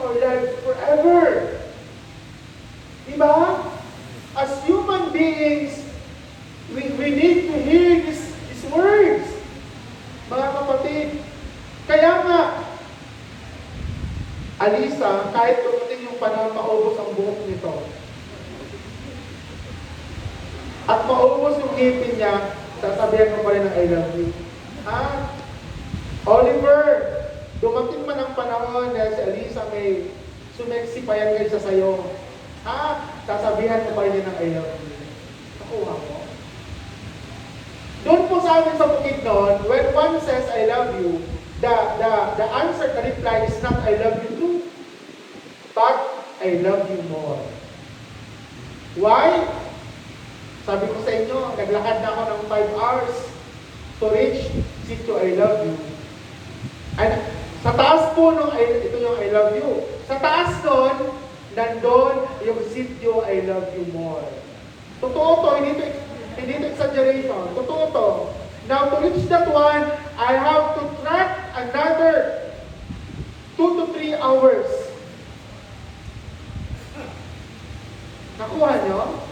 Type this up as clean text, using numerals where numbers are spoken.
our lives forever. Diba? As human beings, we need to hear these words. Mga kapatid, kaya nga, Alisa, kahit dumating yung panahon maubos ang buhok nito, at maubos yung ngipin niya, sasabihan mo pa rin ng I love you. Ha? Oliver, dumating man ang panahon na si Alisa may sumeksipayan kayo sa sayo. Ha? Sasabihan mo pa rin ng I love you. Nakuha mo? Doon po sa amin sa Bukidnon, when one says I love you, the answer, the reply is not I love you too, but I love you more. Why? Sabi ko sa inyo, naglakad na ako ng 5 hours to reach sitio I love you. And sa taas po nung ito yung I love you. Sa taas nun, nandun yung sitio I love you more. Totoo to, hindi to exaggeration. Totoo to. Now to reach that one, I have to track another 2 to 3 hours. Nakuha nyo?